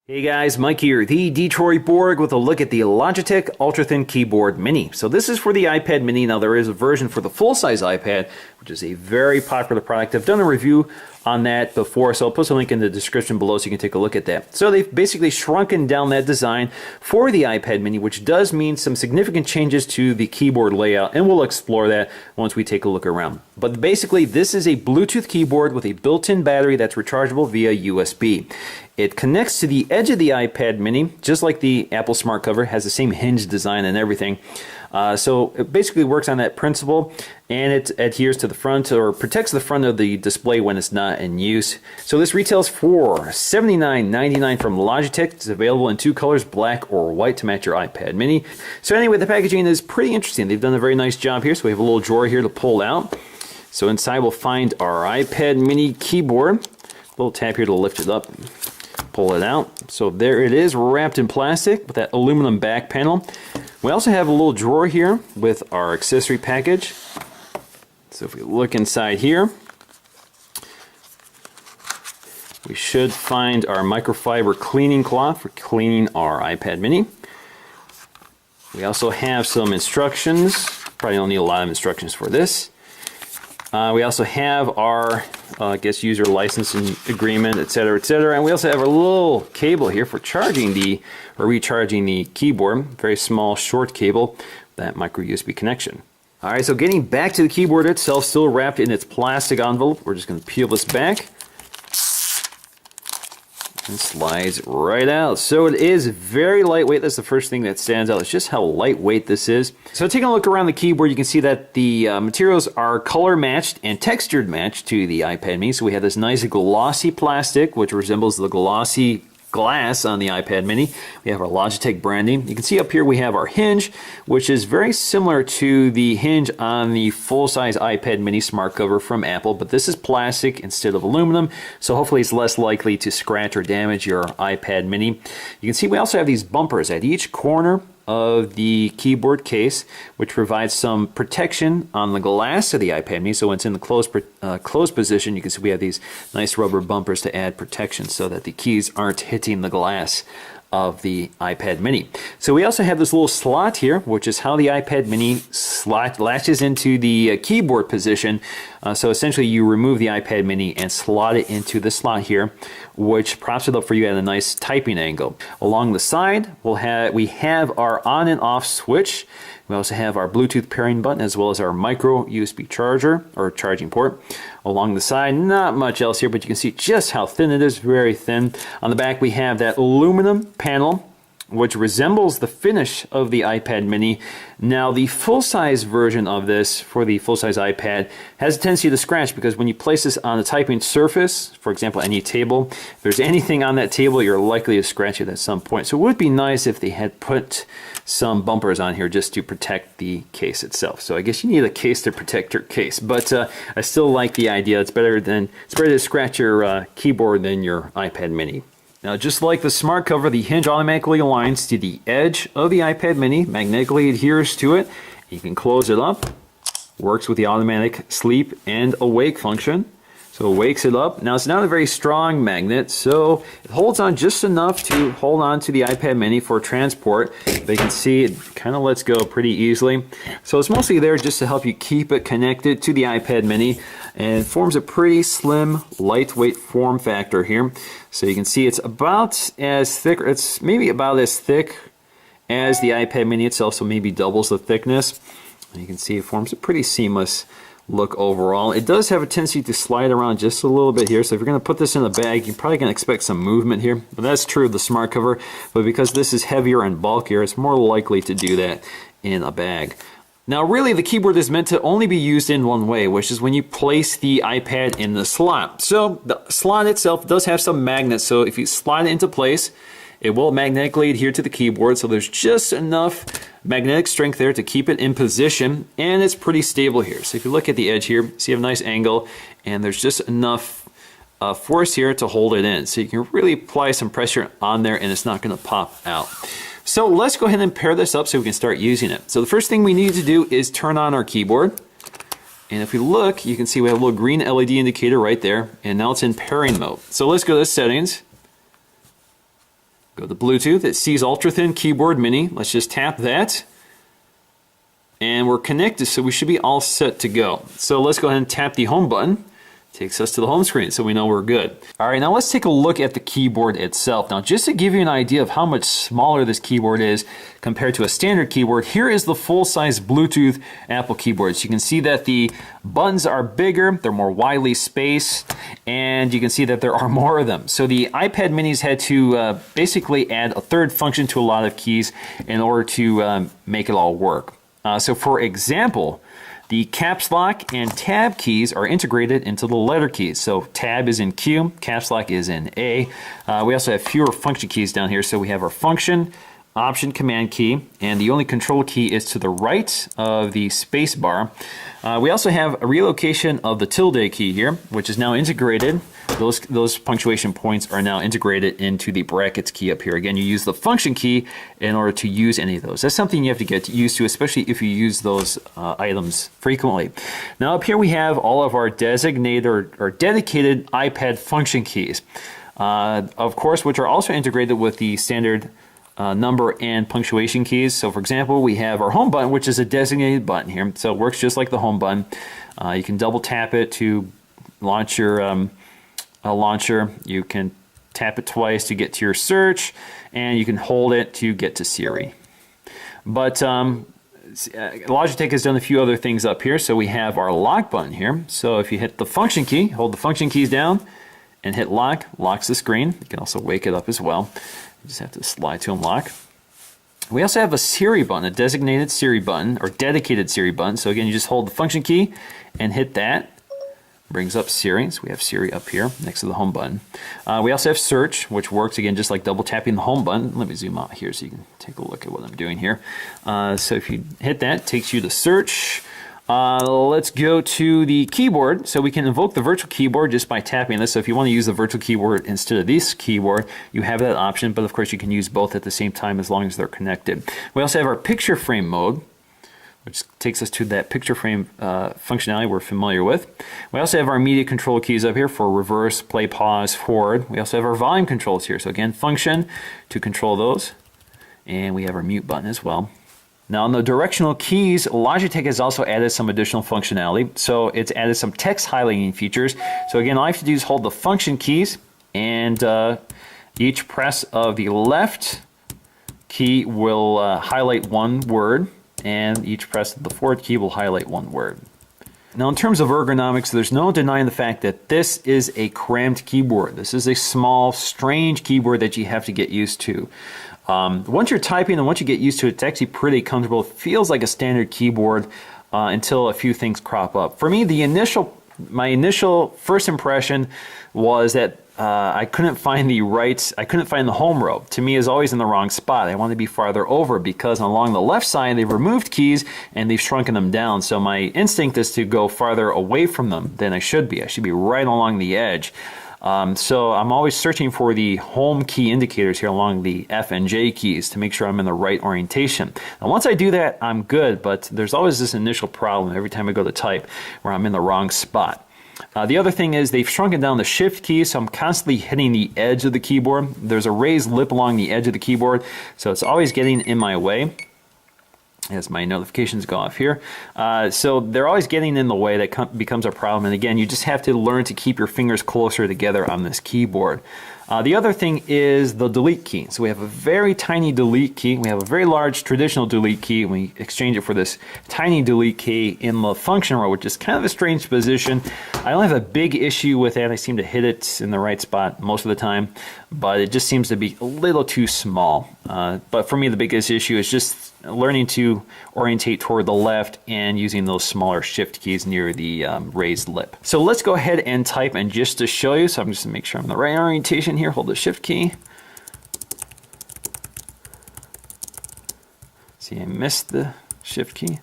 Hey guys, Mike here, the Detroit Borg with a look at the Logitech Ultrathin Keyboard Mini. So this is for the iPad Mini. Now there is a version for the full-size iPad, which is a very popular product. I've done a review on that before, so I'll post a link in the description below so you can take a look at that. So they've basically shrunken down that design for the iPad Mini, which does mean some significant changes to the keyboard layout, and we'll explore that once we take a look around. But basically, this is a Bluetooth keyboard with a built-in battery that's rechargeable via USB. It connects to the edge of the iPad Mini, just like the Apple Smart Cover, has the same hinge design and everything. So it basically works on that principle, and it adheres to the front or protects the front of the display when it's not in use. So this retails for $79.99 from Logitech. It's available in two colors, black or white, to match your iPad Mini. So anyway, the packaging is pretty interesting. They've done a very nice job here. So we have a little drawer here to pull out. So inside we'll find our iPad Mini keyboard. A little tab here to lift it up. Pull it out. So there it is, wrapped in plastic with that aluminum back panel. We also have a little drawer here with our accessory package. So if we look inside here, we should find our microfiber cleaning cloth for cleaning our iPad Mini. We also have some instructions. Probably don't need a lot of instructions for this. We also have our, user licensing agreement, etc., etc. And we also have a little cable here for charging or recharging the keyboard. Very small, short cable, that micro USB connection. All right, so getting back to the keyboard itself, still wrapped in its plastic envelope. We're just going to peel this back. And slides right out. So it is very lightweight. That's the first thing that stands out. It's just how lightweight this is. So taking a look around the keyboard, you can see that the materials are color matched and textured matched to the iPad Mini. So we have this nice glossy plastic, which resembles the glossy glass on the iPad Mini. We have our Logitech branding. You can see up here we have our hinge, which is very similar to the hinge on the full-size iPad Mini Smart Cover from Apple, but this is plastic instead of aluminum, so hopefully it's less likely to scratch or damage your iPad Mini. You can see we also have these bumpers at each corner of the keyboard case, which provides some protection on the glass of the iPad Mini. So when it's in the closed position, you can see we have these nice rubber bumpers to add protection so that the keys aren't hitting the glass of the iPad Mini. So we also have this little slot here, which is how the iPad Mini latches into the keyboard position. So essentially you remove the iPad Mini and slot it into the slot here, which props it up for you at a nice typing angle. Along the side, we have our on and off switch. We also have our Bluetooth pairing button as well as our micro USB charger or charging port. Along the side, not much else here, but you can see just how thin it is, very thin. On the back, we have that aluminum panel, which resembles the finish of the iPad Mini. Now, the full-size version of this, for the full-size iPad, has a tendency to scratch because when you place this on a typing surface, for example, any table, if there's anything on that table, you're likely to scratch it at some point. So it would be nice if they had put some bumpers on here just to protect the case itself. So I guess you need a case to protect your case, but I still like the idea. It's better to scratch your keyboard than your iPad Mini. Now, just like the Smart Cover, the hinge automatically aligns to the edge of the iPad Mini, magnetically adheres to it. You can close it up. Works with the automatic sleep and awake function. So it wakes it up. Now, it's not a very strong magnet, so it holds on just enough to hold on to the iPad Mini for transport. But you can see it kind of lets go pretty easily. So it's mostly there just to help you keep it connected to the iPad Mini, and it forms a pretty slim, lightweight form factor here. So you can see it's about as thick, it's maybe about as thick as the iPad Mini itself, so maybe doubles the thickness. And you can see it forms a pretty seamless look overall. It does have a tendency to slide around just a little bit here, so if you're going to put this in a bag, you're probably going to expect some movement here. But that's true of the Smart Cover, but because this is heavier and bulkier, it's more likely to do that in a bag. Now, really, the keyboard is meant to only be used in one way, which is when you place the iPad in the slot. So the slot itself does have some magnets, so if you slide it into place, it will magnetically adhere to the keyboard, so there's just enough magnetic strength there to keep it in position, and it's pretty stable here. So if you look at the edge here, see you have a nice angle, and there's just enough force here to hold it in. So you can really apply some pressure on there, and it's not going to pop out. So let's go ahead and pair this up so we can start using it. So the first thing we need to do is turn on our keyboard. And if we look, you can see we have a little green LED indicator right there, and now it's in pairing mode. So let's go to settings. Go to Bluetooth. It sees Ultrathin Keyboard Mini. Let's just tap that. And we're connected, so we should be all set to go. So let's go ahead and tap the home button. Takes us to the home screen, so we know we're good. All right, now let's take a look at the keyboard itself. Now, just to give you an idea of how much smaller this keyboard is compared to a standard keyboard, here is the full-size Bluetooth Apple keyboard. So you can see that the buttons are bigger, they're more widely spaced, and you can see that there are more of them. So the iPad minis had to basically add a third function to a lot of keys in order to make it all work. So for example, the caps lock and tab keys are integrated into the letter keys. So tab is in Q, caps lock is in A. We also have fewer function keys down here. So we have our function, option, command key, and the only control key is to the right of the space bar. We also have a relocation of the tilde key here, which is now integrated. Those punctuation points are now integrated into the brackets key up here. Again, you use the function key in order to use any of those. That's something you have to get used to, especially if you use those items frequently. Now up here we have all of our designated or dedicated iPad function keys, of course, which are also integrated with the standard number and punctuation keys. So for example, we have our home button, which is a designated button here. So it works just like the home button. You can double tap it to launch your launcher. You can tap it twice to get to your search, and you can hold it to get to Siri. But Logitech has done a few other things up here. So we have our lock button here. So if you hit the function key, hold the function keys down and hit lock, locks the screen. You can also wake it up as well. You just have to slide to unlock. We also have a Siri button, a designated Siri button or dedicated Siri button. So again, you just hold the function key and hit that. Brings up Siri, so we have Siri up here next to the home button. We also have search, which works again just like double tapping the home button. Let me zoom out here so you can take a look at what I'm doing here. So if you hit that, it takes you to search. Let's go to the keyboard. So we can invoke the virtual keyboard just by tapping this. So if you want to use the virtual keyboard instead of this keyboard, you have that option, but of course you can use both at the same time as long as they're connected. We also have our picture frame mode, which takes us to that picture frame functionality we're familiar with. We also have our media control keys up here for reverse, play, pause, forward. We also have our volume controls here. So again, function to control those. And we have our mute button as well. Now on the directional keys, Logitech has also added some additional functionality. So it's added some text highlighting features. So again, all I have to do is hold the function keys, and each press of the left key will highlight one word, and each press of the forward key will highlight one word. Now in terms of ergonomics, there's no denying the fact that this is a cramped keyboard. This is a small, strange keyboard that you have to get used to. Once you're typing and once you get used to it, it's actually pretty comfortable. It feels like a standard keyboard until a few things crop up. For me, my initial first impression was that I couldn't find the home row. To me, is always in the wrong spot. I want to be farther over because along the left side they've removed keys and they've shrunken them down. So my instinct is to go farther away from them than I should be. I should be right along the edge. So I'm always searching for the home key indicators here along the F and J keys to make sure I'm in the right orientation. Now once I do that, I'm good, but there's always this initial problem every time I go to type where I'm in the wrong spot. The other thing is they've shrunken down the shift key, so I'm constantly hitting the edge of the keyboard. There's a raised lip along the edge of the keyboard, so it's always getting in my way as my notifications go off here. So they're always getting in the way. That becomes a problem. And again, you just have to learn to keep your fingers closer together on this keyboard. The other thing is the delete key. So we have a very tiny delete key. We have a very large traditional delete key. And we exchange it for this tiny delete key in the function row, which is kind of a strange position. I don't have a big issue with that. I seem to hit it in the right spot most of the time, but it just seems to be a little too small. But for me, the biggest issue is just learning to orientate toward the left and using those smaller shift keys near the raised lip. So let's go ahead and type, and just to show you, so I'm just going to make sure I'm in the right orientation here, hold the shift key. See, I missed the shift key.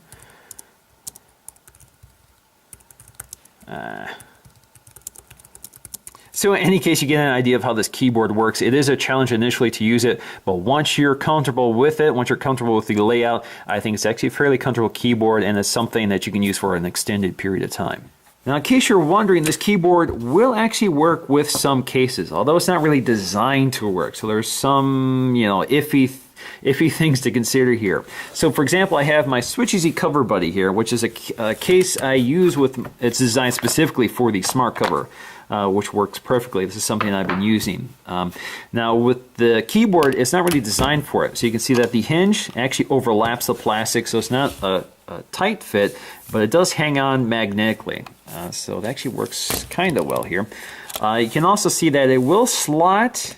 So in any case, you get an idea of how this keyboard works. It is a challenge initially to use it, but once you're comfortable with it, once you're comfortable with the layout, I think it's actually a fairly comfortable keyboard, and it's something that you can use for an extended period of time. Now, in case you're wondering, this keyboard will actually work with some cases, although it's not really designed to work. So there's some, iffy things to consider here. So, for example, I have my Switch Easy Cover Buddy here, which is a case I use with. It's designed specifically for the smart cover, which works perfectly. This is something I've been using. Now, with the keyboard, it's not really designed for it. So you can see that the hinge actually overlaps the plastic, so it's not a tight fit, but it does hang on magnetically. So it actually works kind of well here. You can also see that it will slot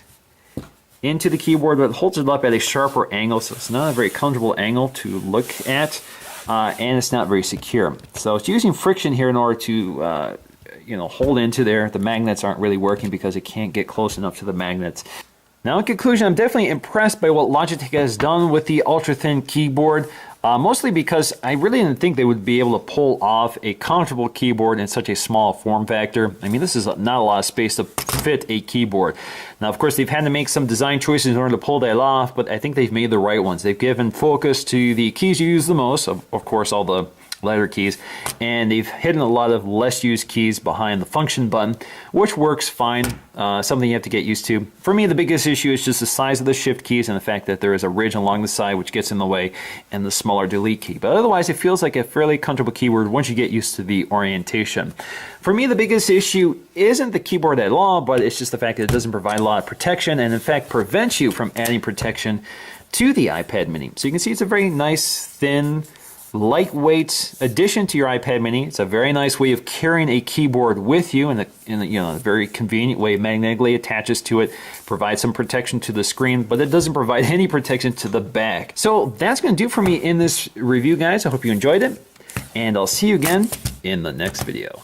into the keyboard, but it holds it up at a sharper angle, so it's not a very comfortable angle to look at, and it's not very secure. So it's using friction here in order to hold into there. The magnets aren't really working because it can't get close enough to the magnets. Now, in conclusion, I'm definitely impressed by what Logitech has done with the Ultrathin keyboard. Mostly because I really didn't think they would be able to pull off a comfortable keyboard in such a small form factor. I mean, this is not a lot of space to fit a keyboard. Now, of course, they've had to make some design choices in order to pull that off, but I think they've made the right ones. They've given focus to the keys you use the most, of course, all the letter keys, and they've hidden a lot of less used keys behind the function button, which works fine, something you have to get used to. For me, the biggest issue is just the size of the shift keys and the fact that there is a ridge along the side which gets in the way, and the smaller delete key. But otherwise, it feels like a fairly comfortable keyboard once you get used to the orientation. For me, the biggest issue isn't the keyboard at all, but it's just the fact that it doesn't provide a lot of protection, and in fact prevents you from adding protection to the iPad mini. So you can see it's a very nice, thin, lightweight addition to your iPad mini. It's a very nice way of carrying a keyboard with you in a very convenient way. Magnetically attaches to it, provides some protection to the screen, but it doesn't provide any protection to the back. So that's going to do for me in this review, guys. I hope you enjoyed it, and I'll see you again in the next video.